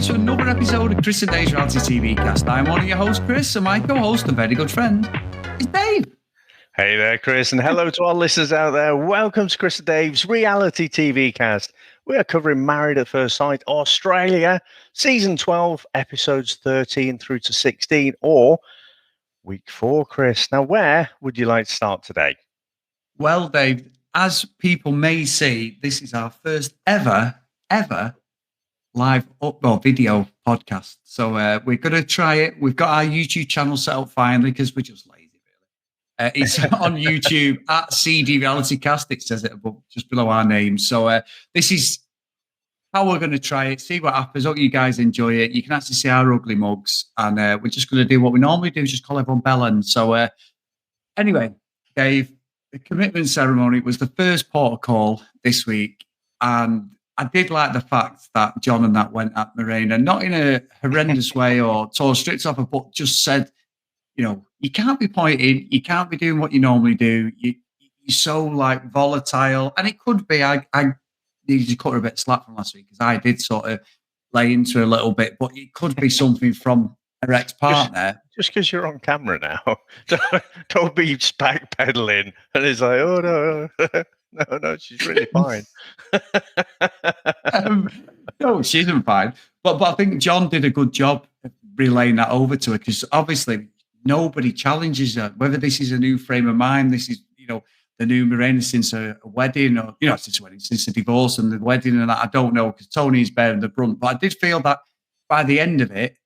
to another episode of Chris and Dave's Reality TV Cast. I'm one of your hosts, Chris, and my co-host and very good friend is Dave. Hey there, Chris, and hello to our listeners out there. Welcome to Chris and Dave's Reality TV Cast. We are covering Married at First Sight Australia, Season 12, Episodes 13 through to 16, or Week 4, Chris. Now, where would you like to start today? Well, Dave, as people may see, this is our first ever live video podcast. So we're going to try it. We've got our YouTube channel set up finally because we're just lazy, really. It's on YouTube at CD Reality Cast. It says it above, just below our name. So this is how we're going to try it, see what happens. Hope you guys enjoy it. You can actually see our ugly mugs. And we're just going to do what we normally do, just call everyone Bellen. So anyway, Dave, the commitment ceremony was the first port of call this week. And I did like the fact that John and that went at Morena, not in a horrendous way or tore strips off her, but just said, you know, you can't be pointing, you can't be doing what you normally do. You're so like volatile. And it could be, I needed to cut her a bit of slack from last week because I did sort of lay into her a little bit, but it could be something from her ex-partner. Just because you're on camera now, don't be backpedaling. And it's like, oh no. No, she's really fine. No, she isn't fine. But I think John did a good job of relaying that over to her because obviously nobody challenges her. Whether this is a new frame of mind, this is, you know, the new Morena since a wedding or, you know, since a divorce and the wedding and that, I don't know because Tony's bearing the brunt. But I did feel that by the end of it,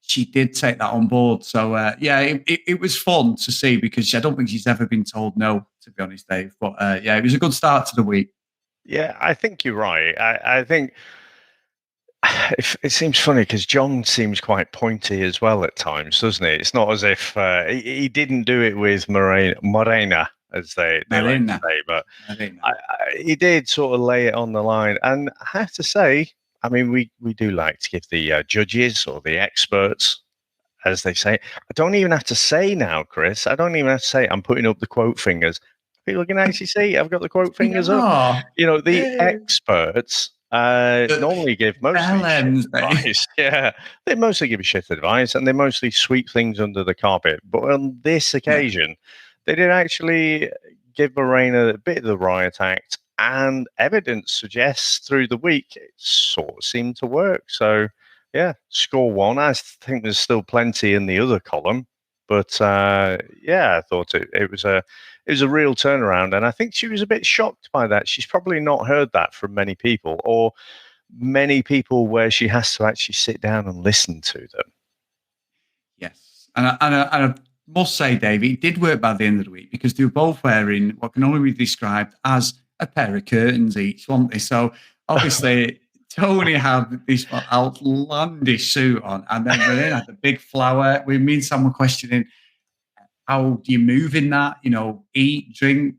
she did take that on board. So, it was fun to see because I don't think she's ever been told no, to be honest, Dave. But, it was a good start to the week. Yeah, I think you're right. I think it seems funny because John seems quite pointy as well at times, doesn't he? It's not as if he didn't do it with Morena, as they like to say, but he did sort of lay it on the line. And I have to say, I mean, we do like to give the judges or the experts, as they say. I don't even have to say now, Chris. I don't even have to say I'm putting up the quote fingers. People can actually see I've got the quote fingers up. You know, the experts normally give mostly shit advice. Yeah, they mostly give shit advice and they mostly sweep things under the carpet. But on this occasion, they did actually give Morena a bit of the riot act. And evidence suggests through the week it sort of seemed to work. So, yeah, score 1. I think there's still plenty in the other column, but I thought it was a real turnaround, and I think she was a bit shocked by that. She's probably not heard that from many people, or many people where she has to actually sit down and listen to them. Yes, and I must say, Dave, it did work by the end of the week because they were both wearing what can only be described as a pair of curtains each, weren't they? So obviously Tony had this outlandish suit on, and then Morena had the big flower. We mean someone questioning how do you move in that? You know, eat, drink,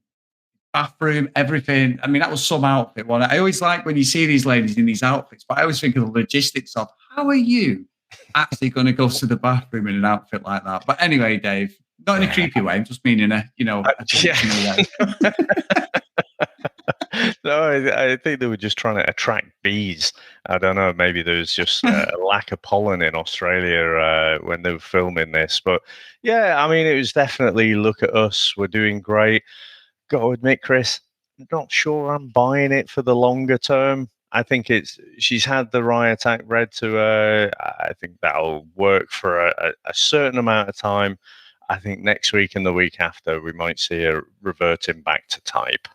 bathroom, everything. I mean, that was some outfit. One I always like when you see these ladies in these outfits, but I always think of the logistics of how are you actually going to go to the bathroom in an outfit like that? But anyway, Dave, not in a creepy way, just meaning a way. No, I think they were just trying to attract bees. I don't know. Maybe there was just a lack of pollen in Australia when they were filming this. But yeah, I mean, it was definitely look at us. We're doing great. Got to admit, Chris, I'm not sure I'm buying it for the longer term. I think she's had the riot act read to her. I think that'll work for a certain amount of time. I think next week and the week after, we might see her reverting back to type.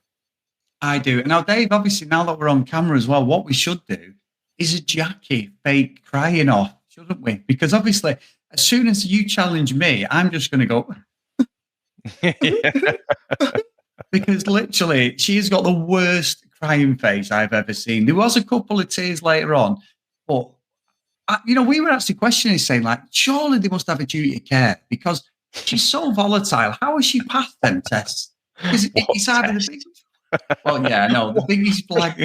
I do. Now, Dave, obviously, now that we're on camera as well, what we should do is a Jacqui fake crying off, shouldn't we? Because obviously, as soon as you challenge me, I'm just going to go. Because literally, she's got the worst crying face I've ever seen. There was a couple of tears later on, but, we were actually questioning, saying, like, surely they must have a duty of care because she's so volatile. How has she passed them tests? Because it's either the big. Well, yeah, no, the thing is like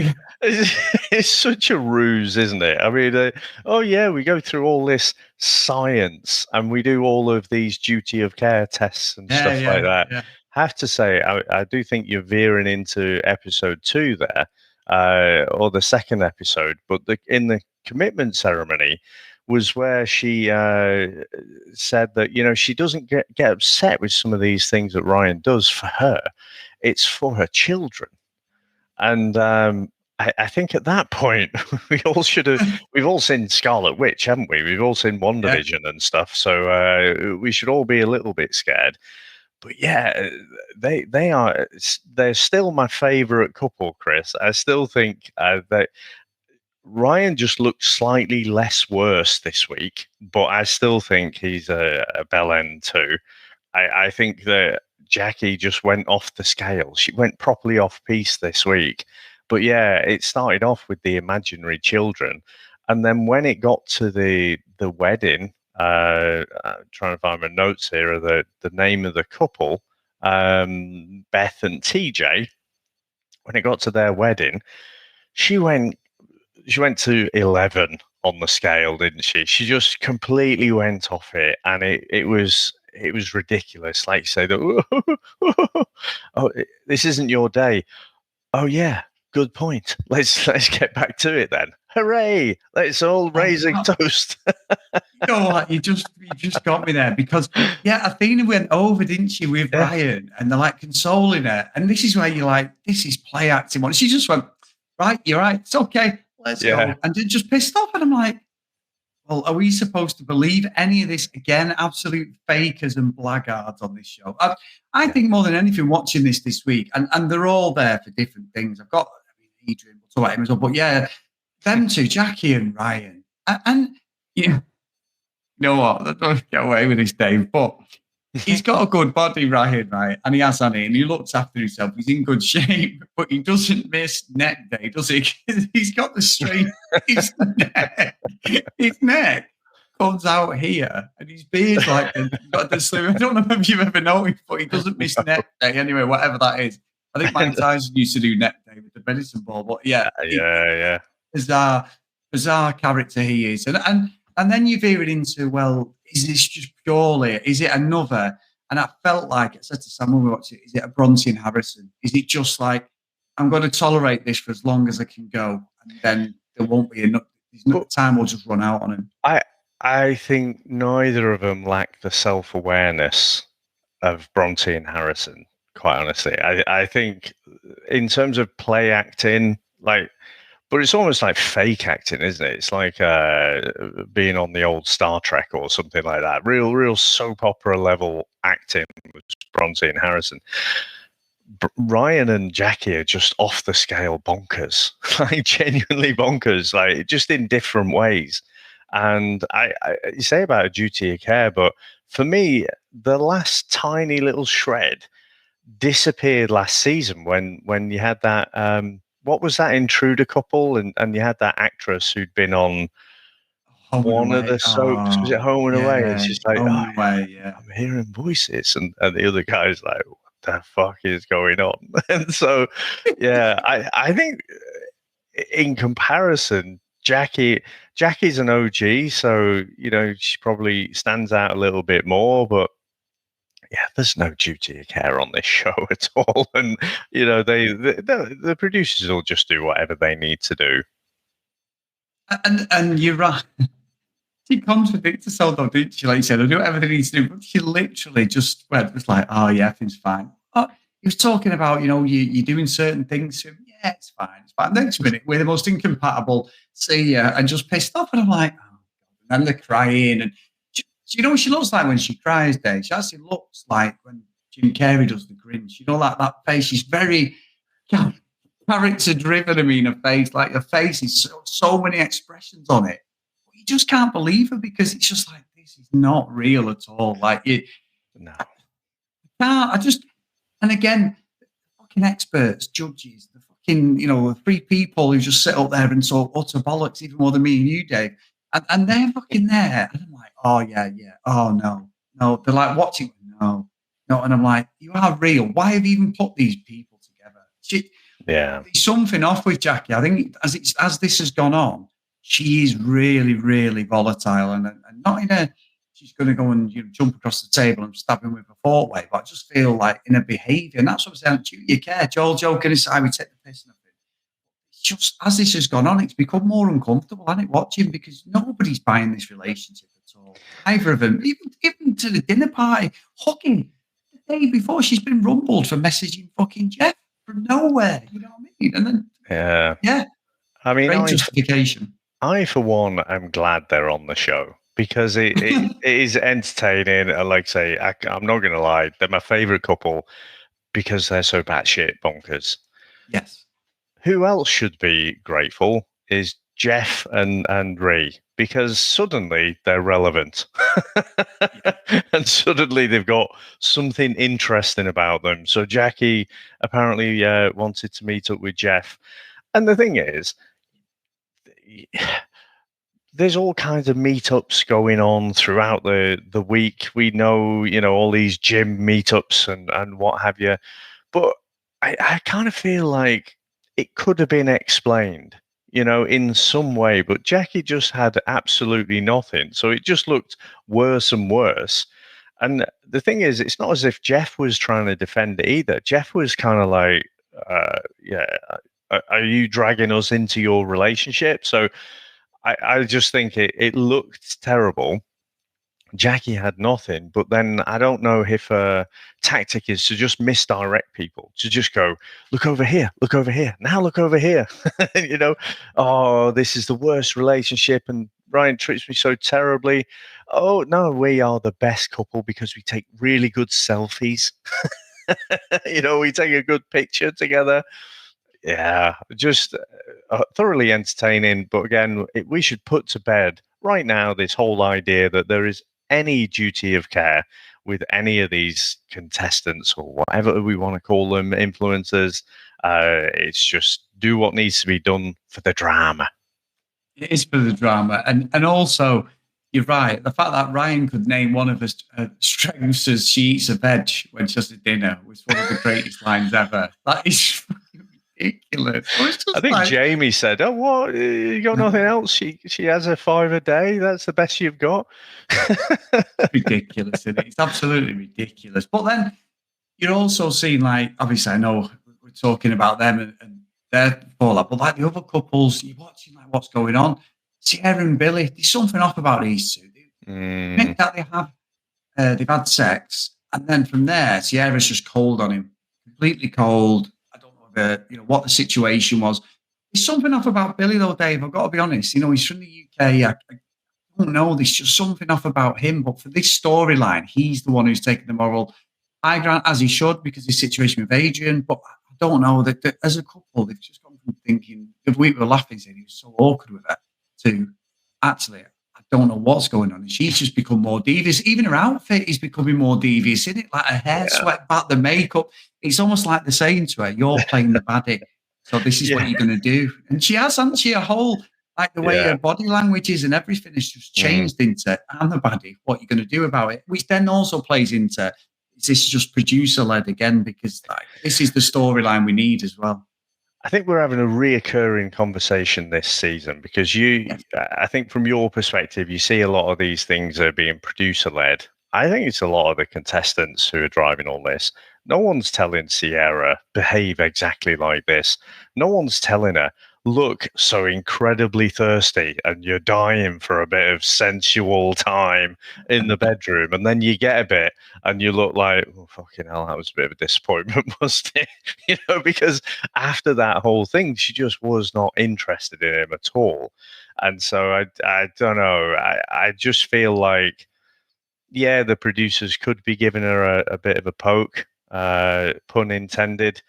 it's such a ruse, isn't it? I mean, we go through all this science and we do all of these duty of care tests and stuff like that. Yeah. Have to say, I do think you're veering into episode 2 there. or the second episode, but in the commitment ceremony was where she said that, you know, she doesn't get upset with some of these things that Ryan does for her. It's for her children. And I think at that point, we all should have, we've all seen Scarlet Witch, haven't we? We've all seen WandaVision and stuff. So we should all be a little bit scared. But yeah, they're still my favorite couple, Chris. I still think that Ryan just looked slightly less worse this week, but I still think he's a bell end too. I think that Jacqui just went off the scale. She went properly off piece this week. But yeah, it started off with the imaginary children. And then when it got to the wedding, I'm trying to find my notes here of the name of the couple, Beth and TJ. When it got to their wedding, she went to 11 on the scale, didn't she? She just completely went off it, and it was ridiculous. Like you say, oh, this isn't your day. Oh yeah, good point. Let's get back to it then. Hooray! Let's all raise a toast. You know what? You just got me there, because Athena went over, didn't she, with Ryan, and they're like consoling her, and this is where you're like, this is play acting. She just went, right, you're right, it's okay, let's go, and just pissed off. And I'm like, well, are we supposed to believe any of this? Again, absolute fakers and blackguards on this show. I think more than anything, watching this week, and they're all there for different things. I've got Adrian, we'll talk about him as well, but yeah, them two, Jacqui and Ryan, and you know what? Don't get away with this, Dave, but he's got a good body, Ryan, right? And he has on it, and he looks after himself. He's in good shape, but he doesn't miss neck day, does he? He's got the straight. His neck comes out here, and his beard's like got the slim. I don't know if you've ever noticed, but he doesn't miss neck day anyway, whatever that is. I think Mike Tyson used to do neck day with the medicine ball, but yeah. Bizarre character he is, and then you veer it into, well, is this just purely, is it another? And I felt like, I said to someone we watched it, is it a Bronte and Harrison? Is it just like, I'm going to tolerate this for as long as I can go, and then there won't be enough, time will just run out on him? I think neither of them lack the self-awareness of Bronte and Harrison, quite honestly. I think in terms of play acting, like, but it's almost like fake acting, isn't it? It's like being on the old Star Trek or something like that. Real soap opera level acting with Bronte and Harrison. Ryan and Jacqui are just off the scale bonkers, like genuinely bonkers, like just in different ways. And I you say about a duty of care, but for me, the last tiny little shred disappeared last season when you had that. What was that intruder couple, and you had that actress who'd been on one of the soaps. Was it Home and Away? It's just like, I'm hearing voices, and the other guy's like, what the fuck is going on? And so, yeah, I think in comparison, Jackie's an OG, so you know she probably stands out a little bit more, but yeah, there's no duty of care on this show at all, and you know the producers will just do whatever they need to do. And you're right. She contradicts herself, though, didn't she? Like you said, I do whatever they need to do. But she literally just was like, "Oh yeah, everything's fine." Oh, he was talking about, you know, you're doing certain things to him. Yeah, it's fine, it's fine. Next minute, we're the most incompatible. See ya, and just pissed off. And I'm like, oh, and they're crying and. You know what she looks like when she cries, Dave? She actually looks like when Jim Carrey does the Grinch. You know, like that face. She's very character-driven. I mean, her face, like her face is so many expressions on it. But you just can't believe her, because it's just like, this is not real at all. Like, no. And again, the fucking experts, judges, the fucking, you know, the three people who just sit up there and talk utter bollocks, even more than me and you, Dave. And they're fucking there. And I'm like, oh, yeah. Oh, no. They're like watching. No. And I'm like, you are real. Why have you even put these people together? There's something off with Jacqui. I think as this has gone on, she is really, really volatile. And not in a, she's going to go and jump across the table and stab him with a fork way. But I just feel like in her behaviour, and that's what I'm saying, you care. Joel joking aside, we take the piss and everything. just, as this has gone on, it's become more uncomfortable, hasn't it, watching, because nobody's buying this relationship at all. Either of them, even to the dinner party, hugging the day before, she's been rumbled for messaging fucking Jeff from nowhere. You know what I mean? And then, yeah. I mean, great justification. I, for one, am glad they're on the show because it is entertaining. And like I say, I'm not going to lie, they're my favourite couple because they're so batshit bonkers. Yes. Who else should be grateful is Jeff and Ree, because suddenly they're relevant. And suddenly they've got something interesting about them. So Jacqui apparently wanted to meet up with Jeff. And the thing is, there's all kinds of meetups going on throughout the week. We know, all these gym meetups and what have you. But I kind of feel like it could have been explained, in some way. But Jacqui just had absolutely nothing. So it just looked worse and worse. And the thing is, it's not as if Jeff was trying to defend it either. Jeff was kind of like, are you dragging us into your relationship? So I just think it looked terrible. Jacqui had nothing, but then I don't know if a tactic is to just misdirect people, to just go, look over here, now look over here. Oh, this is the worst relationship and Ryan treats me so terribly. Oh, no, we are the best couple because we take really good selfies. We take a good picture together. Yeah, just thoroughly entertaining. But again, we should put to bed right now this whole idea that there is any duty of care with any of these contestants or whatever we want to call them, influencers. It's just do what needs to be done for the drama. It is for the drama. And also, you're right. The fact that Ryan could name one of her strengths as she eats a veg when she has a dinner was one of the greatest lines ever. That is ridiculous. I think Jamie said, "Oh, what? You got nothing else? She has a 5 a day. That's the best you've got." Ridiculous, isn't it? It's absolutely ridiculous. But then you're also seeing, like, obviously, I know we're talking about them and their fallout, but like the other couples, you're watching like what's going on. Sierra and Billy, there's something off about these two. That they have, they've had sex, and then from there, Sierra's just cold on him, completely cold. What the situation was. There's something off about Billy, though, Dave. I've got to be honest. He's from the UK. I don't know. There's just something off about him. But for this storyline, he's the one who's taking the moral high ground, as he should, because of his situation with Adrian. But I don't know that as a couple, they've just gone from thinking, if we were laughing, saying he was so awkward with her, to actually, I don't know what's going on. And she's just become more devious. Even her outfit is becoming more devious, isn't it? Like her hair swept back, the makeup. It's almost like they're saying to her, you're playing the baddie. So this is what you're going to do. And she has, hasn't she, a whole, like the way her body language is and everything has just changed into, I'm the baddie, what you're going to do about it? Which then also plays into, is this just producer-led again? Because this is the storyline we need as well. I think we're having a reoccurring conversation this season because I think from your perspective, you see a lot of these things are being producer-led. I think it's a lot of the contestants who are driving all this. No one's telling Sierra, behave exactly like this. No one's telling her, look so incredibly thirsty and you're dying for a bit of sensual time in the bedroom. And then you get a bit and you look like, oh, fucking hell, that was a bit of a disappointment, wasn't it? Because after that whole thing, she just was not interested in him at all. And so I don't know. I just feel like, the producers could be giving her a bit of a poke, pun intended.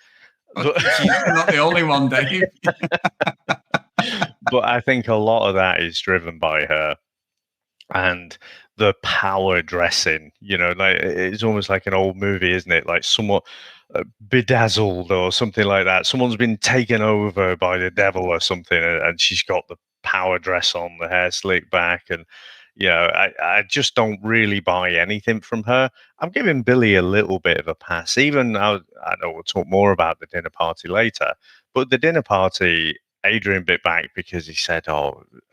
She's not the only one, Dave. But I think a lot of that is driven by her and the power dressing. Like it's almost like an old movie, isn't it? Like somewhat bedazzled or something like that. Someone's been taken over by the devil or something, and she's got the power dress on, the hair slicked back, and I just don't really buy anything from her. I'm giving Billy a little bit of a pass. Even I know we'll talk more about the dinner party later, but the dinner party, Adrian bit back because he said,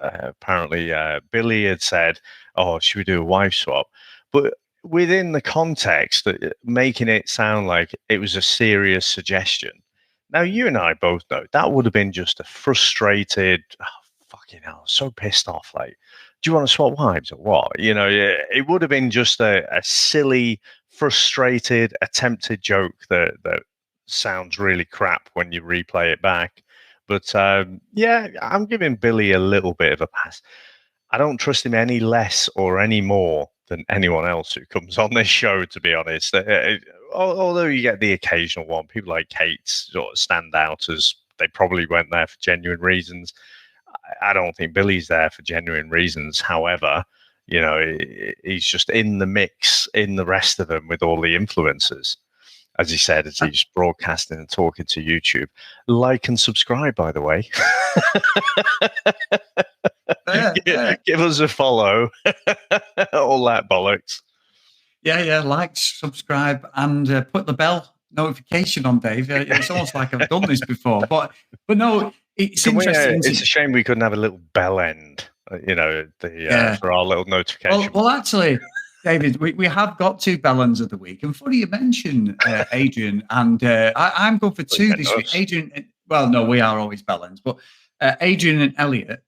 apparently Billy had said, should we do a wife swap? But within the context, making it sound like it was a serious suggestion. Now, you and I both know that would have been just a frustrated, oh, fucking hell, so pissed off. Like, do you want to swap wives or what? It would have been just a silly, frustrated, attempted joke that sounds really crap when you replay it back. But yeah, I'm giving Billy a little bit of a pass. I don't trust him any less or any more than anyone else who comes on this show, to be honest. Although you get the occasional one, people like Kate sort of stand out as they probably went there for genuine reasons. I don't think Billy's there for genuine reasons. However, he's just in the mix in the rest of them with all the influencers. As he said, as he's broadcasting and talking to YouTube. Like and subscribe, by the way. Give us a follow. All that bollocks. Yeah. Like, subscribe, and put the bell notification on, Dave. It's almost like I've done this before, but no, it's interesting. It's a shame we couldn't have a little bell end, for our little notification. Well, actually, David, we have got 2 bellends of the week, and funny you mention Adrian, and I'm going for 2 this week. Adrian, well, no, we are always bellends, but Adrian and Elliot,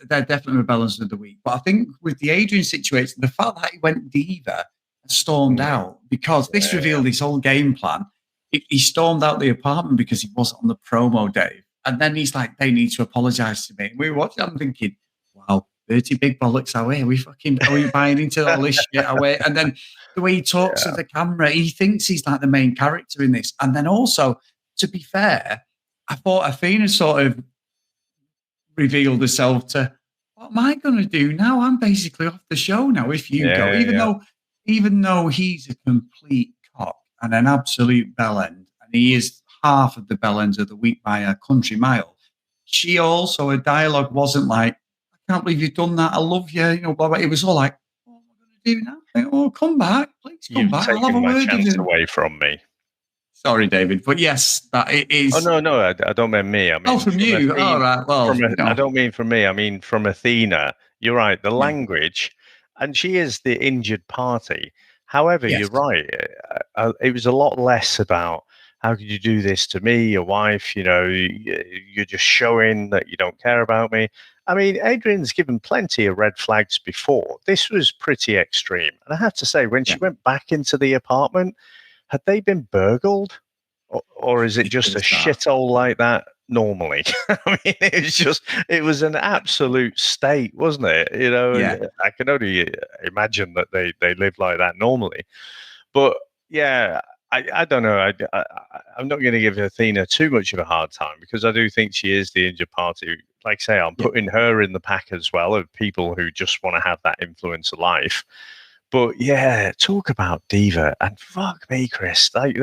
they're definitely bellends of the week. But I think with the Adrian situation, the fact that he went diva and stormed out, because this revealed his whole game plan. He stormed out the apartment because he wasn't on the promo, Dave. And then he's like, they need to apologise to me. We were watching, I'm thinking, wow, 30 big bollocks away. Are we buying into all this shit away? And then the way he talks to the camera, he thinks he's like the main character in this. And then also, to be fair, I thought Athena sort of revealed herself to, what am I going to do now? I'm basically off the show now if you go. Even though he's a complete cock and an absolute bellend, and he is half of the bellends of the week by a country mile, she also, her dialogue wasn't like, I can't believe you've done that. I love you. Blah, blah. It was all like, what am I going to do now? Like, come back. Please come back. I'll have a word with you. Away from me. Sorry, David. But yes, that it is. Oh, no. I don't mean me. I mean, from you. Athena. All right. Well, I don't mean from me. I mean from Athena. You're right. The language, and she is the injured party. However, you're right. It was a lot less about, how could you do this to me, your wife? You're just showing that you don't care about me. I mean, Adrian's given plenty of red flags before. This was pretty extreme. And I have to say, when she went back into the apartment, had they been burgled? Or is it just a shithole like that normally? I mean, it was an absolute state, wasn't it? I can only imagine that they live like that normally. But yeah, I don't know. I'm not going to give Athena too much of a hard time, because I do think she is the injured party. Like I say, I'm putting her in the pack as well of people who just want to have that influencer life. But yeah, talk about diva, and fuck me, Chris. Like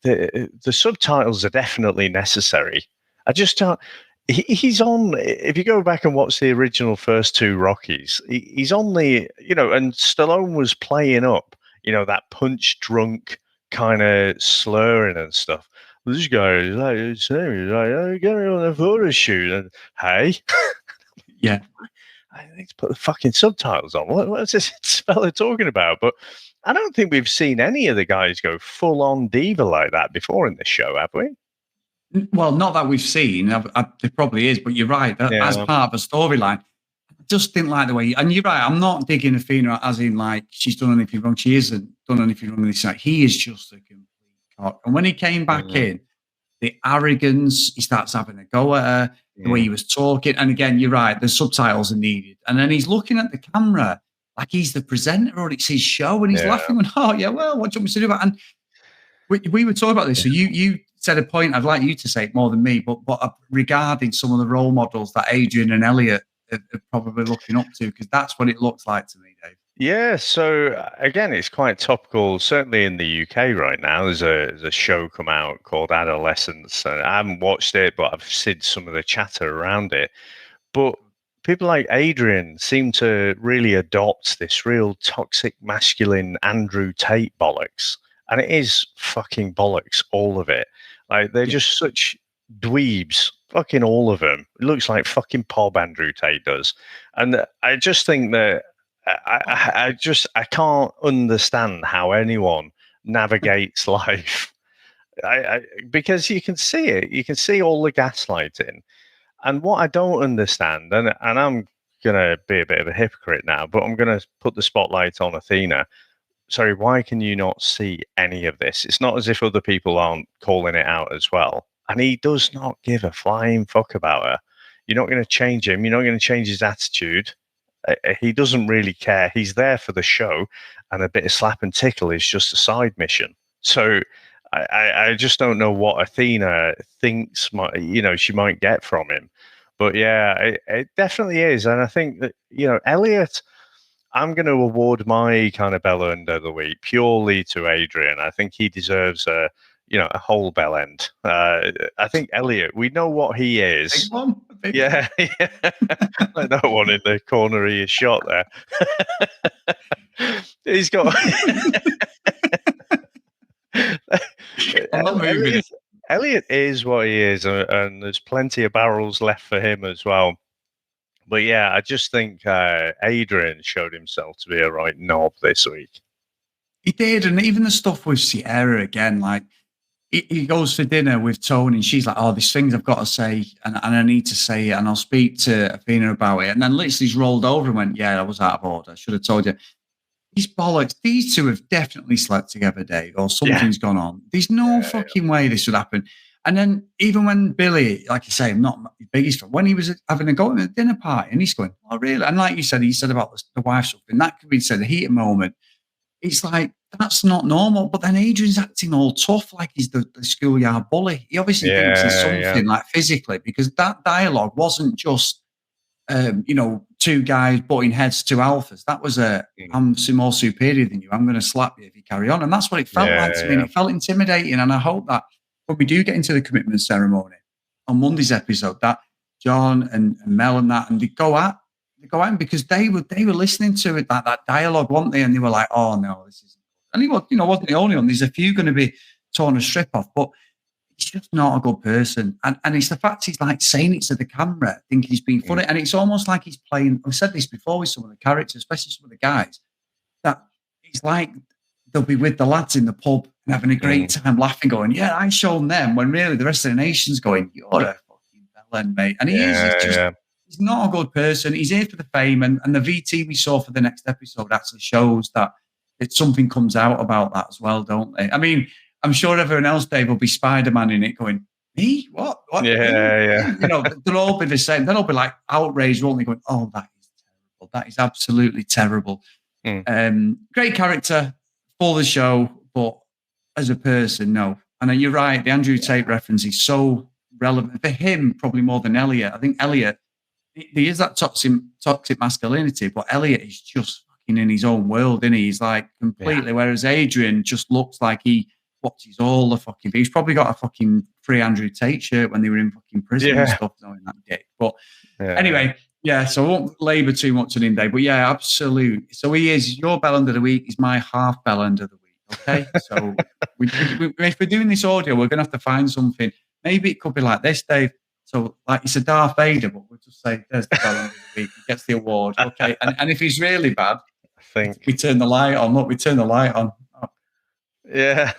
the subtitles are definitely necessary. I just don't. He's on. If you go back and watch the original first 2 Rockies, he's on the and Stallone was playing up that punch drunk kind of slurring and stuff. This guy is like, get me on a photo shoot, and hey, I need to put the fucking subtitles on. What's this fella talking about? But I don't think we've seen any of the guys go full on diva like that before in this show, have we? Well, not that we've seen. There probably is, but you're right. As part of a storyline, I just didn't like the way. And you're right. I'm not digging Athena as in like she's done anything wrong. She isn't done anything wrong in this night. He is just a complete cock. And when he came back in, the arrogance, he starts having a go at her, the way he was talking. And again, you're right. The subtitles are needed. And then he's looking at the camera like he's the presenter or it's his show, and he's laughing. And well, what do you want me to do about? And we were talking about this. So you said a point. I'd like you to say it more than me, but regarding some of the role models that Adrian and Elliot are probably looking up to, because that's what it looks like to me, Dave. Yeah, so again, it's quite topical. Certainly in the UK right now, there's a show come out called Adolescence, and I haven't watched it, but I've seen some of the chatter around it. But people like Adrian seem to really adopt this real toxic masculine Andrew Tate bollocks, and it is fucking bollocks, all of it. Like they're just such dweebs, fucking all of them. It looks like fucking Pob Andrew Tate does, and I just think that. I can't understand how anyone navigates life Because you can see it. You can see all the gaslighting. And what I don't understand, and I'm going to be a bit of a hypocrite now, but I'm going to put the spotlight on Athena. Sorry, why can you not see any of this? It's not as if other people aren't calling it out as well. And he does not give a flying fuck about her. You're not going to change him. You're not going to change his attitude. He doesn't really care. He's there for the show, and a bit of slap and tickle is just a side mission. So I just don't know what Athena thinks she might get from him. But yeah, it definitely is. And I think that, Elliot, I'm going to award my kind of bell end of the week purely to Adrian. I think he deserves a whole bell end. I think Elliot, we know what he is. Big one. Yeah. Like that one in the corner of his shot there. He's got... Elliot is what he is, and there's plenty of barrels left for him as well. But yeah, I just think Adrian showed himself to be a right knob this week. He did, and even the stuff with Sierra again, like he goes for dinner with Tony, and she's like, "Oh, there's things I've got to say, and I need to say it, and I'll speak to Athena about it." And then literally he's rolled over and went, "Yeah, I was out of order. I should have told you." These bollocks, these two have definitely slept together, Dave, or something's gone on. There's no fucking way this would happen. And then even when Billy, like you say, I'm not his biggest fan, when he was having a go at the dinner party and he's going, "Oh, really?" And like you said, he said about the wife stuff, and that could be said a heated moment. It's like, that's not normal. But then Adrian's acting all tough, like he's the schoolyard bully. He obviously thinks there's something like physically, because that dialogue wasn't just, two guys butting heads to alphas. That was I'm more superior than you. I'm going to slap you if you carry on. And that's what it felt like to me. And it felt intimidating. And I hope that when we do get into the commitment ceremony on Monday's episode, that John and Mel and that, and they go at him, because they were listening to it, that dialogue, weren't they? And they were like, "Oh no, this isn't." And he was, wasn't the only one. There's a few going to be torn a strip off, but he's just not a good person. And it's the fact he's like saying it to the camera, think he's being funny. And it's almost like he's playing, I've said this before with some of the characters, especially some of the guys, that it's like they'll be with the lads in the pub and having a great time laughing, going, "Yeah, I shown them," when really the rest of the nation's going, "You're a fucking bellend, mate." And he's not a good person. He's here for the fame. And the VT we saw for the next episode actually shows that something comes out about that as well, don't they? I mean, I'm sure everyone else, Dave, will be Spider-Man in it going, "Me? What? Yeah. They'll all be the same. They'll all be like outraged, won't they? Going, "Oh, that is terrible. That is absolutely terrible." Great character for the show, but as a person, no. And you're right, the Andrew Tate reference is so relevant for him, probably more than Elliot. I think Elliot, there is that toxic masculinity, but Elliot is just fucking in his own world, isn't he? He's like completely, whereas Adrian just looks like he watches all the fucking. He's probably got a fucking free Andrew Tate shirt when they were in fucking prison and stuff, knowing that dick. But anyway, so I won't labour too much on him, Dave. But yeah, absolutely. So he is your bell end of the week. He's my half bell end of the week. Okay, so if we're doing this audio, we're going to have to find something. Maybe it could be like this, Dave. So, like, it's a Darth Vader, but we'll just say, "There's the bell end of the week. He gets the award." Okay, and if he's really bad, I think we turn the light on. Look, we turn the light on. Yeah.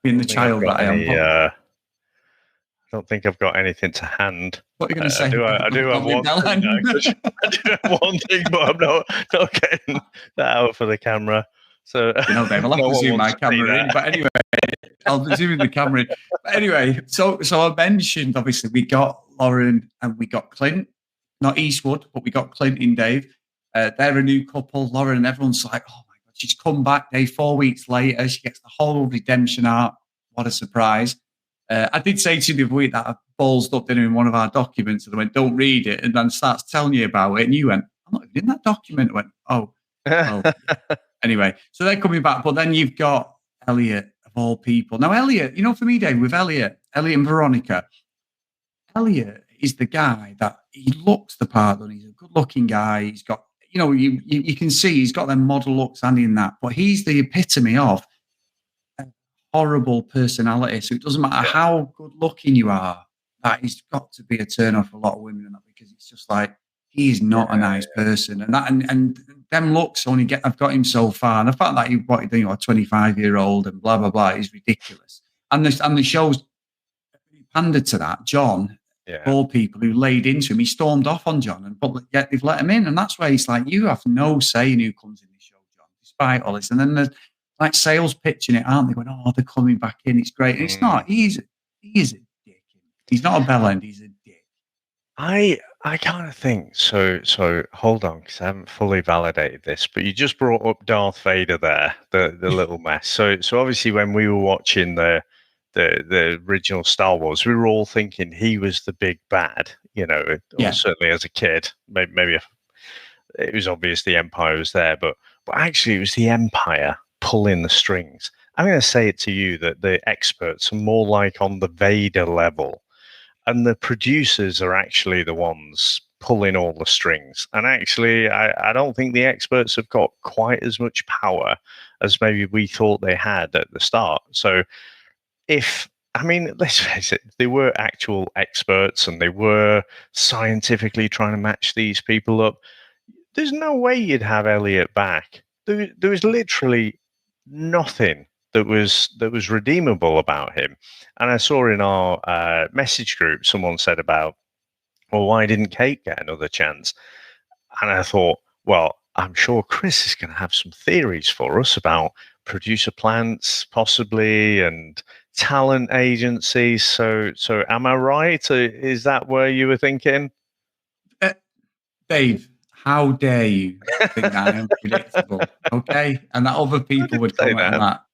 Being the child that I am. I don't think I've got anything to hand. What are you going to say? I do have one thing. I do have one thing, but I'm not getting that out for the camera. So Dave, I'll have to zoom my camera in. But anyway, I'll zoom in the camera in. But anyway, so I mentioned, obviously, we got Lauren and we got Clint, not Eastwood, but we got Clint in, Dave. They're a new couple, Lauren, and everyone's like, "Oh my God, she's come back, Dave, 4 weeks later. She gets the whole redemption arc. What a surprise." I did say to you the other week that I ballsed up in one of our documents and I went, "Don't read it," and then starts telling you about it. And you went, "I'm not even in that document." I went, "Oh." Anyway, so they're coming back. But then you've got Elliot, of all people. Now, Elliot, for me, Dave, with Elliot and Veronica, Elliot is the guy that he looks the part, and he's a good-looking guy. He's got, you can see he's got them model looks and in that, but he's the epitome of a horrible personality. So it doesn't matter how good-looking you are, that has got to be a turn-off for a lot of women, and that, because it's just like, He's not a nice person, and them looks only I've got him so far, and the fact that he wanted, a 25-year-old and blah blah blah is ridiculous. And the show's pandered to that. John, all people who laid into him, he stormed off on John, but yet they've let him in, and that's why he's like, you have no say in who comes in the show, John, despite all this. And then there's like sales pitching it, aren't they? Going, oh, they're coming back in, it's great. And it's not. He is a dick. He's not a bellend. He's a dick. I kind of think so. Hold on, because I haven't fully validated this, but you just brought up Darth Vader there, the little mess. So obviously when we were watching the original Star Wars, we were all thinking he was the big bad, or certainly as a kid. Maybe it was obvious the Empire was there, but actually it was the Empire pulling the strings. I'm going to say it to you that the experts are more like on the Vader level, and the producers are actually the ones pulling all the strings. And actually, I don't think the experts have got quite as much power as maybe we thought they had at the start. So let's face it, they were actual experts and they were scientifically trying to match these people up. There's no way you'd have Elliot back. There was literally nothing that was redeemable about him. And I saw in our message group, someone said about, well, why didn't Kate get another chance? And I thought, well, I'm sure Chris is going to have some theories for us about producer plants, possibly, and talent agencies. So am I right? Is that where you were thinking? Dave, how dare you think that I'm unpredictable? Okay, and that other people would comment on that.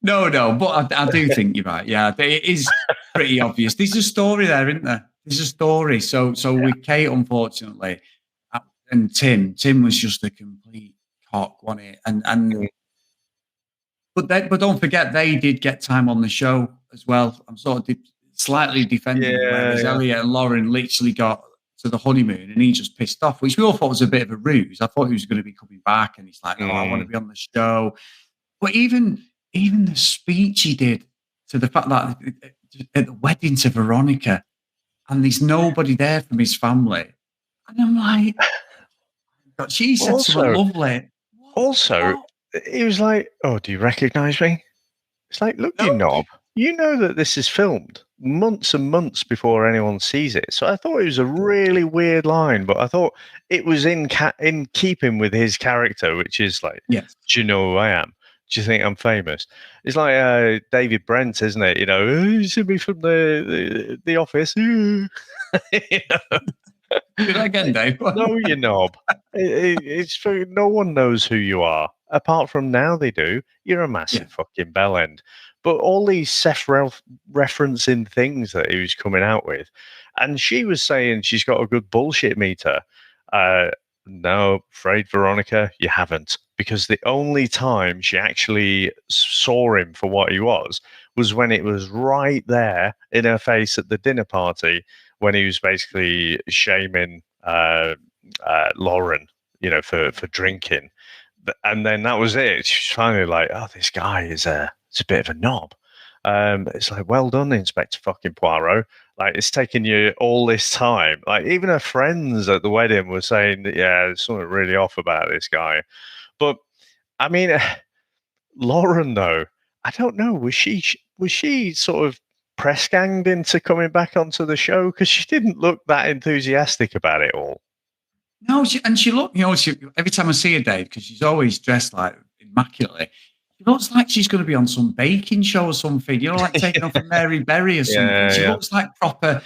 No, but I do think you're right. Yeah, it is pretty obvious. There's a story there, isn't there? There's a story. So with Kate, unfortunately, and Tim was just a complete cock, wasn't it? And but don't forget, they did get time on the show as well. I'm sort of slightly defending them, whereas Elliot and Lauren literally got to the honeymoon and he just pissed off, which we all thought was a bit of a ruse. I thought he was going to be coming back, and he's like, "Oh, I want to be on the show." But even the speech he did to the fact that at the wedding to Veronica, and there's nobody there from his family, and I'm like, she said something lovely. Also, he was like, "Oh, do you recognise me?" It's like, look, you knob. You know that this is filmed months and months before anyone sees it. So I thought it was a really weird line, but I thought it was in keeping with his character, which is like, do you know who I am? Do you think I'm famous? It's like David Brent, isn't it? You see me from the office. You know? Do that again, Dave. No, you knob. It's no one knows who you are. Apart from now they do. You're a massive fucking bellend. But all these self-referencing things that he was coming out with, and she was saying she's got a good bullshit meter. No, afraid, Veronica, you haven't. Because the only time she actually saw him for what he was when it was right there in her face at the dinner party, when he was basically shaming Lauren, for drinking. And then that was it. She's finally like, oh, this guy is it's a bit of a knob. It's like, well done, Inspector fucking Poirot. Like, it's taken you all this time. Like, even her friends at the wedding were saying that, there's something really off about this guy. But I mean, Lauren, though, I don't know. Was she sort of press ganged into coming back onto the show? Because she didn't look that enthusiastic about it all. No, she looked, every time I see her, Dave, because she's always dressed like immaculately, she looks like she's going to be on some baking show or something, like taking off a Mary Berry or something. She looks like a proper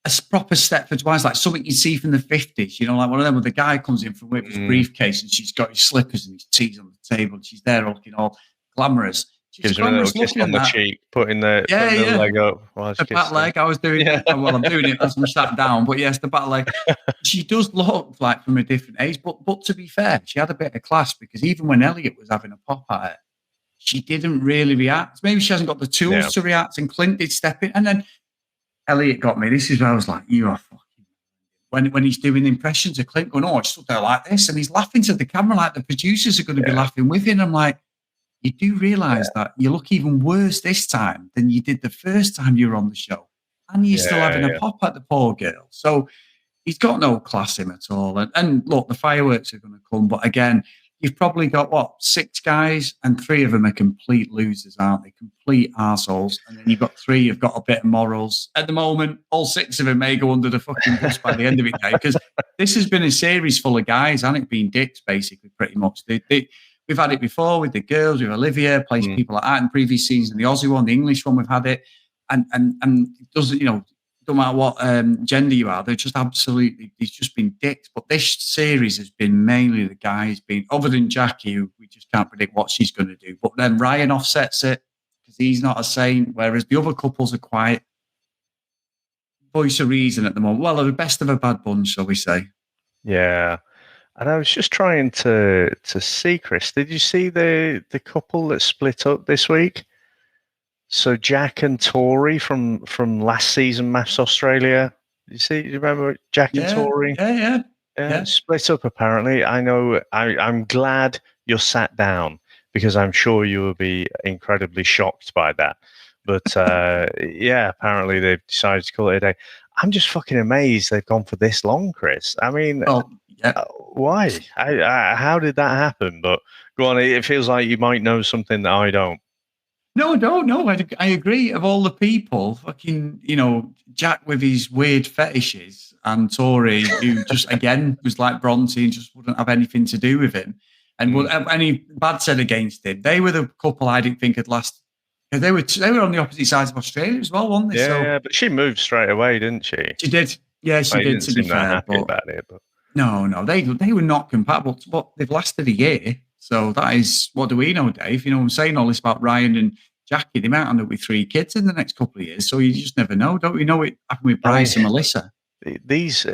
Stepford Wives, like something you see from the 50s, like one of them where the guy comes in from with his briefcase and she's got his slippers and his teas on the table and she's there looking all glamorous. Gives her a little kiss on the cheek, putting the leg up. The back leg, I was doing it. Well, I'm doing it as I'm sat down, but yes, the back leg. She does look like from a different age, but to be fair, she had a bit of class, because even when Elliot was having a pop at her, she didn't really react. Maybe she hasn't got the tools to react, and Clint did step in. And then Elliot got me. This is where I was like, you are fucking... When he's doing impressions of Clint, going, oh, I stood there like this, and he's laughing to the camera like the producers are going to be laughing with him. I'm like, you do realise that you look even worse this time than you did the first time you were on the show. And you're still having a pop at the poor girl. So he's got no class him at all. And look, the fireworks are going to come, but again, you've probably got what, 6 guys, and 3 of them are complete losers, aren't they? Complete arseholes. And then you've got 3 who've got a bit of morals. At the moment, all 6 of them may go under the fucking bus by the end of it, Dave, because this has been a series full of guys, hasn't it? Been dicks, basically, pretty much. We've had it before with the girls, with Olivia, plays people like that in previous seasons, the Aussie one, the English one, we've had it. And it doesn't, no matter what gender you are, they're just absolutely, it's just been dicks. But this series has been mainly the guys being, other than Jacqui, who we just can't predict what she's going to do. But then Ryan offsets it because he's not a saint, whereas the other couples are quite voice of reason at the moment. Well, they're the best of a bad bunch, shall we say. Yeah. And I was just trying to see, Chris, did you see the couple that split up this week? So Jack and Tori from last season, MAFS Australia. Do you remember Jack and Tori? Yeah. Split up apparently. I know. I'm glad you're sat down because I'm sure you will be incredibly shocked by that. But yeah, apparently they've decided to call it a day. I'm just fucking amazed they've gone for this long, Chris. I mean, why? How did that happen? But go on. It feels like you might know something that I don't. No, I agree. Of all the people, fucking, Jack with his weird fetishes and Tori, who just, again, was like Bronte and just wouldn't have anything to do with him and would have any bad said against him. They were the couple I didn't think had last. They were on the opposite sides of Australia as well, weren't they? Yeah, but she moved straight away, didn't she? She did. Yeah, she did, to be fair. Happy about it, but... No, they were not compatible. But they've lasted a year. So that is, what do we know, Dave? I'm saying all this about Ryan and Jacqui. They might end up with 3 kids in the next couple of years. So you just never know. Don't we know it happened with Bryce and Melissa? These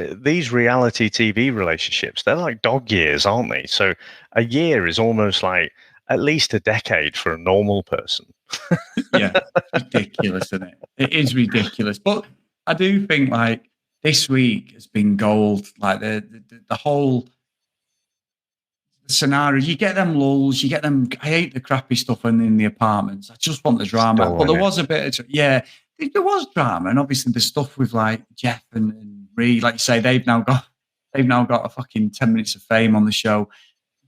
reality TV relationships, they're like dog years, aren't they? So a year is almost like at least a decade for a normal person. Yeah, ridiculous, isn't it? It is ridiculous. But I do think like this week has been gold. Like the whole scenario, you get them lulls, you get them. I hate the crappy stuff in the apartments. I just want the drama. But there was a bit of, there was drama, and obviously the stuff with like Jeff and Ree, like you say, they've now got a fucking 10 minutes of fame on the show.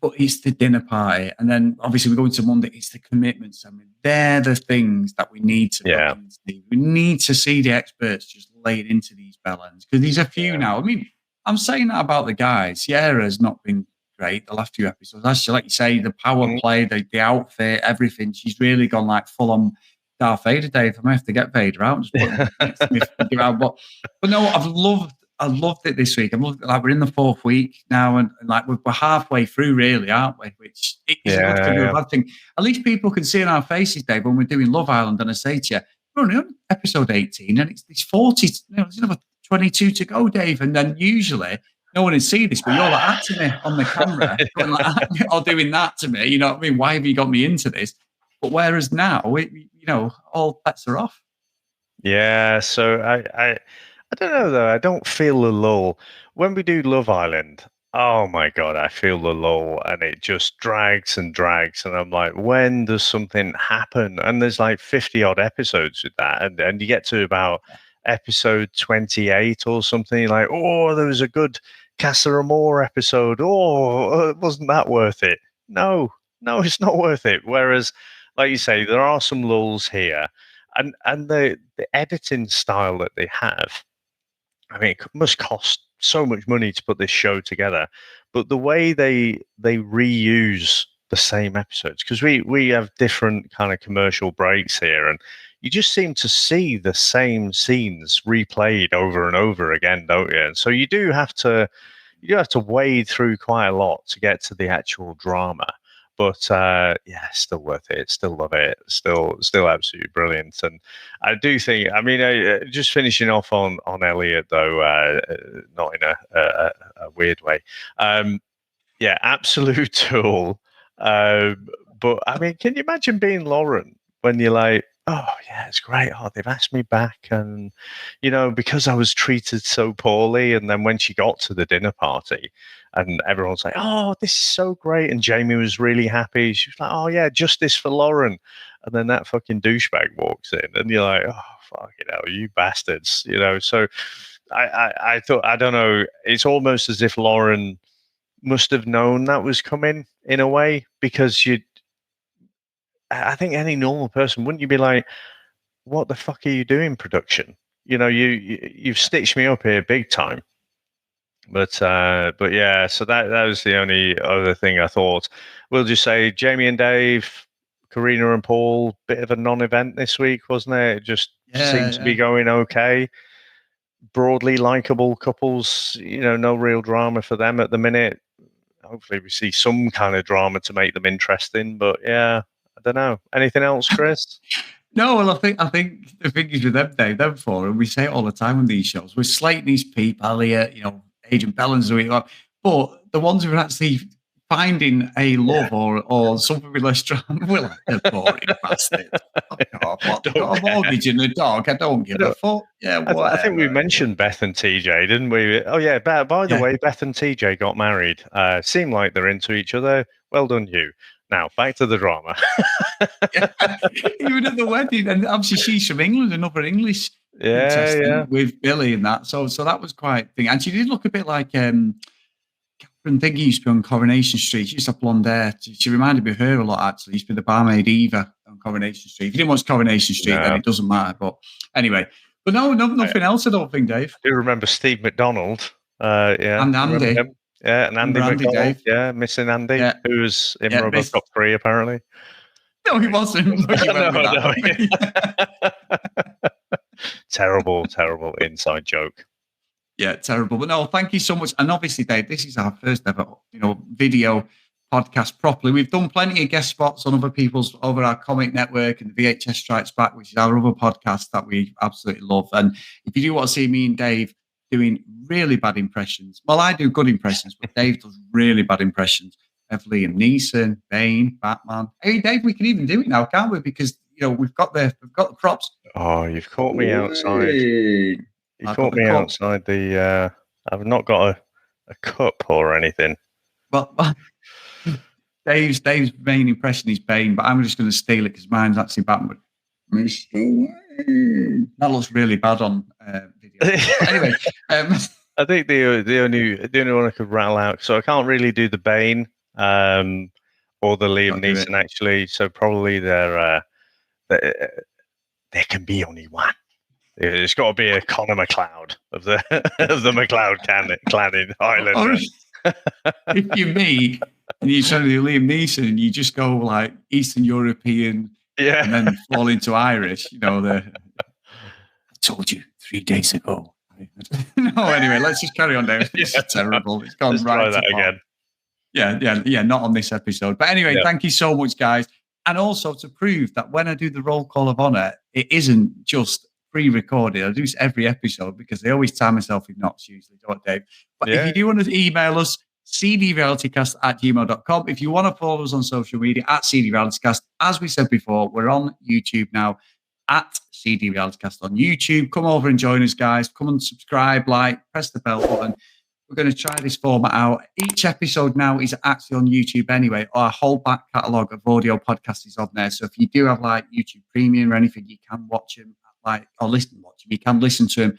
But it's the dinner party, and then obviously we go into Monday. It's the commitments. I mean, they're the things that we need to see. We need to see the experts just laid into these bellends, because there's a few now. I mean, I'm saying that about the guys. Sierra's not been great the last few episodes. Actually, like you say, the power play, the outfit, everything. She's really gone like full on Darth Vader, Dave. I might have to get Vader out and just put him next to me. But no, I loved it this week. I loved it. Like, we're in the 4th week now, and like we're halfway through, really, aren't we? Which isn't a bad thing. At least people can see in our faces, Dave, when we're doing Love Island. And I say to you, we're only on episode 18, and it's 40. There's another 22 to go, Dave. And then usually no one would see this, but you're like acting it on the camera, going like, or doing that to me. You know what I mean? Why have you got me into this? But whereas now, all bets are off. Yeah. So I don't know, though. I don't feel the lull. When we do Love Island, oh my God, I feel the lull, and it just drags and drags. And I'm like, when does something happen? And there's like 50-odd episodes with that. And you get to about episode 28 or something, you're like, oh, there was a good Casa Amor episode. Oh, wasn't that worth it? No, it's not worth it. Whereas, like you say, there are some lulls here. And the editing style that they have, I mean, it must cost so much money to put this show together, but the way they reuse the same episodes, because we have different kind of commercial breaks here, and you just seem to see the same scenes replayed over and over again, don't you? And so you do have to wade through quite a lot to get to the actual drama. But still worth it. Still love it. Still absolutely brilliant. And I do think, I mean, just finishing off on Elliot, though, not in a weird way. Absolute tool. But I mean, can you imagine being Lauren when you're like, oh yeah, it's great. Oh, they've asked me back, and because I was treated so poorly. And then when she got to the dinner party, and everyone's like, oh, this is so great, and Jamie was really happy. She was like, oh yeah, justice for Lauren. And then that fucking douchebag walks in, and you're like, oh fucking hell, you bastards, So I thought, I don't know, it's almost as if Lauren must have known that was coming in a way, because I think any normal person, wouldn't you be like, what the fuck are you doing, production? You've stitched me up here big time. But yeah, so that was the only other thing I thought. We'll just say Jamie and Dave, Karina and Paul, bit of a non-event this week, wasn't it? It just seemed to be going okay. Broadly likable couples, no real drama for them at the minute. Hopefully we see some kind of drama to make them interesting. But yeah, I don't know. Anything else, Chris? No, well, I think the thing is with them, Dave, them four, and we say it all the time on these shows, we're slating these people, Elliot, Agent Bellens, but the ones who are actually finding a love or something with less drama, we're like, they're boring bastards. Oh, what? They've got a mortgage and a dog. I don't give a fuck. Yeah, I think we mentioned Beth and TJ, didn't we? Oh, yeah. By the way, Beth and TJ got married. Seem like they're into each other. Well done, you. Now, back to the drama. Even at the wedding, and obviously she's from England, another English with Billy and that. So that was quite thing. And she did look a bit like Catherine Thingy used to be on Coronation Street. She used to have blonde hair. She reminded me of her a lot, actually. She used to be the barmaid Eva on Coronation Street. If you didn't watch Coronation Street, then it doesn't matter. But anyway, nothing else, I don't think, Dave. I do remember Steve McDonald. And Andy. Yeah, and Andy McDonald. Yeah, missing Andy, who was in RoboCop 3, apparently. No, he wasn't. Terrible inside joke. Yeah, terrible. But no, thank you so much. And obviously, Dave, this is our first ever, video podcast properly. We've done plenty of guest spots on other people's, over our Comic Network and the VHS Strikes Back, which is our other podcast that we absolutely love. And if you do want to see me and Dave doing really bad impressions, well, I do good impressions, but Dave does really bad impressions of Liam Neeson, Bane, Batman. Hey, Dave, we can even do it now, can't we? Because we've got the props. Oh, you've caught me outside. You caught me outside the. I've not got a cup or anything. Well, Dave's main impression is Bane, but I'm just going to steal it because mine's actually Batman. Mr. Wayne. That looks really bad on video. Anyway, I think the only one I could rattle out. So I can't really do the Bane or the Liam Neeson actually. So probably there can be only one. It's got to be a Connor McLeod of the McLeod clan in Ireland. If you meet and you're trying to do Liam Neeson and you just go like Eastern European, and then fall into Irish, I told you 3 days ago. No, anyway, let's just carry on, Dave. It's terrible. It's gone right. Try that again. Yeah. Not on this episode. But anyway, thank you so much, guys. And also to prove that when I do the roll call of honor, it isn't just pre-recorded. I do this every episode because I always time myself in knots usually, don't I, Dave? But if you do want to email us, cdrealitycast@gmail.com. If you want to follow us on social media at cdrealitycast, as we said before, we're on YouTube now at cdrealitycast on YouTube. Come over and join us, guys. Come and subscribe, press the bell button. We're going to try this format out. Each episode now is actually on YouTube anyway. Our whole back catalogue of audio podcasts is on there. So if you do have YouTube Premium or anything, you can watch them or watch them. You can listen to them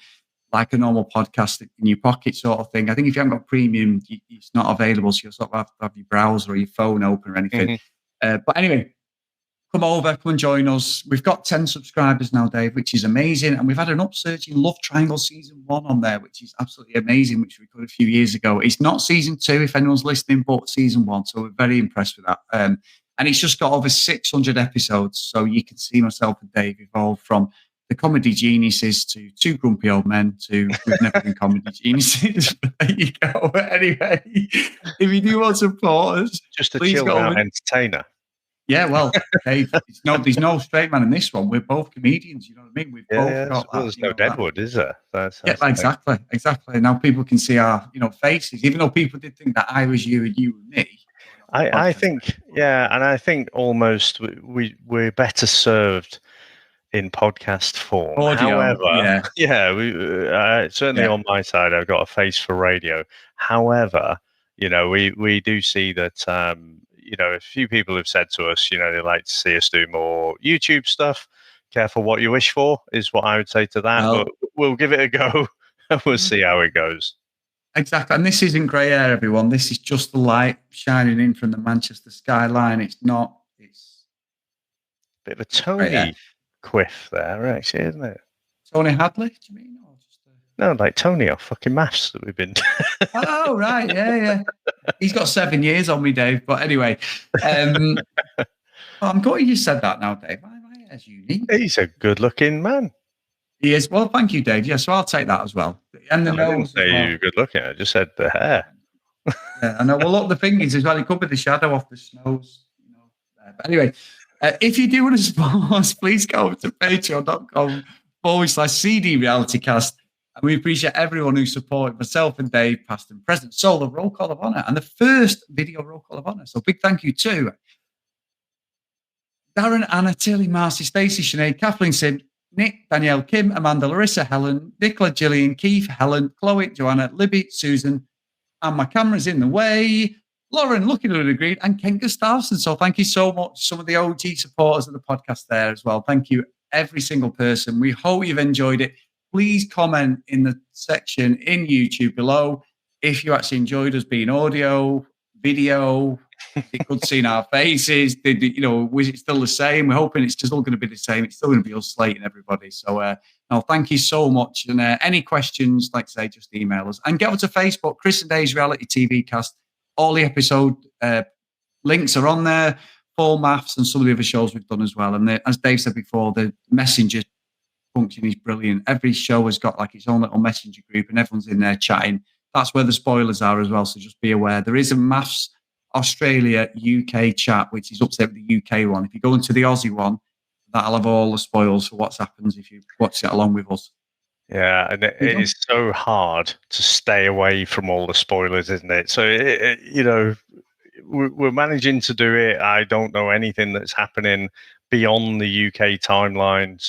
like a normal podcast in your pocket sort of thing. I think if you haven't got Premium, it's not available. So you'll sort of have to have your browser or your phone open or anything. But anyway, come over, come and join us. We've got 10 subscribers now, Dave, which is amazing. And we've had an upsurge in Love Triangle Season 1 on there, which is absolutely amazing, which we recorded a few years ago. It's not Season 2, if anyone's listening, but Season 1. So we're very impressed with that. And it's just got over 600 episodes. So you can see myself and Dave evolve from the comedy geniuses to 2 grumpy old men to we've never been comedy geniuses. There you go. Anyway, if you do want to support us, just a chill out entertainer. Yeah, well, Dave, there's no straight man in this one. We're both comedians, you know what I mean? We've both got that. There's no Deadwood, is there? Exactly. Now people can see our, faces, even though people did think that I was you and you were me. I think, and I think almost we're better served in podcast form. Audio, however, certainly on my side, I've got a face for radio. However, we do see that, a few people have said to us, they like to see us do more YouTube stuff. Careful what you wish for is what I would say to that. But we'll give it a go. We'll see how it goes. Exactly. And this isn't grey hair, everyone. This is just the light shining in from the Manchester skyline. It's not. It's bit of a Tony quiff there, actually, isn't it? Tony Hadley, do you mean? Or just No, like Tony off fucking MAFS that we've been. Oh, right. Yeah. He's got 7 years on me, Dave. But anyway, I'm glad you said that now, Dave. My hair's unique. He's a good-looking man. He is. Well, thank you, Dave. Yeah, so I'll take that as well. And the nose. I didn't say you're good-looking. I just said the hair. Yeah, I know. Well, look, the fingers as well. It could be the shadow off the snows. But anyway, if you do want to support us, please go over to patreon.com/CD RealityCast. And we appreciate everyone who supported myself and Dave, past and present. So the roll call of honor and the first video roll call of honor. So big thank you to Darren, Anna, Tilly, Marcy, Stacey, Sinead, Kathleen, Sim, Nick, Danielle, Kim, Amanda, Larissa, Helen, Nicola, Gillian, Keith, Helen, Chloe, Joanna, Libby, Susan, and my camera's in the way. Lauren, looking at it, agreed, and Ken Gustafsson. So thank you so much. Some of the OG supporters of the podcast there as well. Thank you, every single person. We hope you've enjoyed it. Please comment in the section in YouTube below if you actually enjoyed us being audio, video. You could see our faces. Was it still the same? We're hoping it's still going to be the same. It's still going to be us slating everybody. So, thank you so much. And any questions, like I say, just email us. And get onto Facebook, Chris and Dave's Reality TV Cast. All the episode links are on there. Full MAFS and some of the other shows we've done as well. And as Dave said before, the messenger function is brilliant. Every show has got like its own little messenger group and everyone's in there chatting. That's where the spoilers are as well. So just be aware. There is a MAFS Australia UK chat, which is upset with the UK one. If you go into the Aussie one, that'll have all the spoils for what's happened if you watch it along with us. Yeah, and it is so hard to stay away from all the spoilers, isn't it? So, we're managing to do it. I don't know anything that's happening beyond the UK timeline.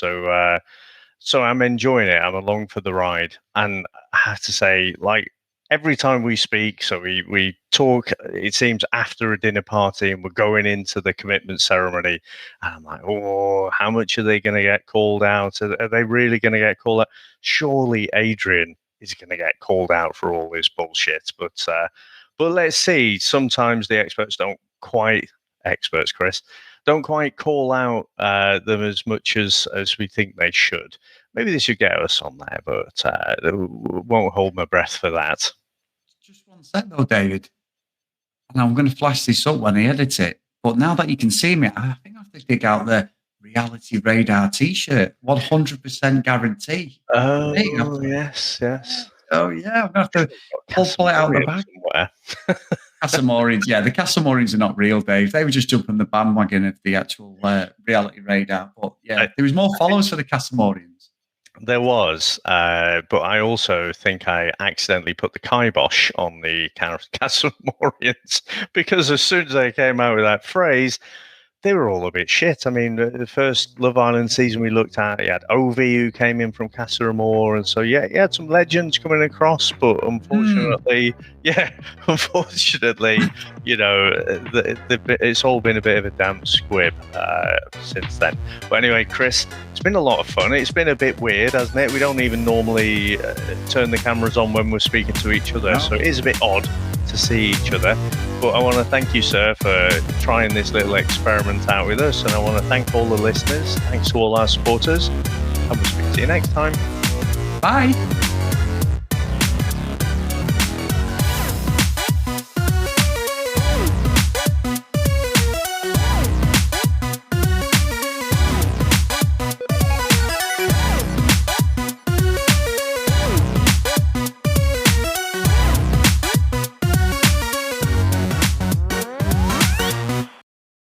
So I'm enjoying it. I'm along for the ride. And I have to say, like, every time we speak, so we talk, it seems after a dinner party and we're going into the commitment ceremony. And I'm like, oh, how much are they going to get called out? Are they really going to get called out? Surely Adrian is going to get called out for all this bullshit. But let's see. Sometimes the experts don't quite call out them as much as we think they should. Maybe they should get us on there, but won't hold my breath for that. Just one sec though, David. And I'm going to flash this up when I edit it. But now that you can see me, I think I have to dig out the Reality Radar T-shirt. 100% guarantee. Oh, yes. Oh, yeah. I'm going to have to pull it out of the bag. Casamorians, yeah. The Casamorians are not real, Dave. They were just jumping the bandwagon of the actual Reality Radar. But, yeah, there was more followers for the Casamorians. There was, but I also think I accidentally put the kibosh on the Casamorians because as soon as they came out with that phrase, they were all a bit shit. I mean, the first Love Island season we looked at, you had Ovi who came in from Casa Amor, and so you had some legends coming across, but unfortunately, it's all been a bit of a damp squib since then. But anyway, Chris, it's been a lot of fun. It's been a bit weird, hasn't it? We don't even normally turn the cameras on when we're speaking to each other, so it is a bit odd to see each other. But I want to thank you, sir, for trying this little experiment out with us, and I want to thank all the listeners. Thanks to all our supporters, and we'll speak to you next time. Bye.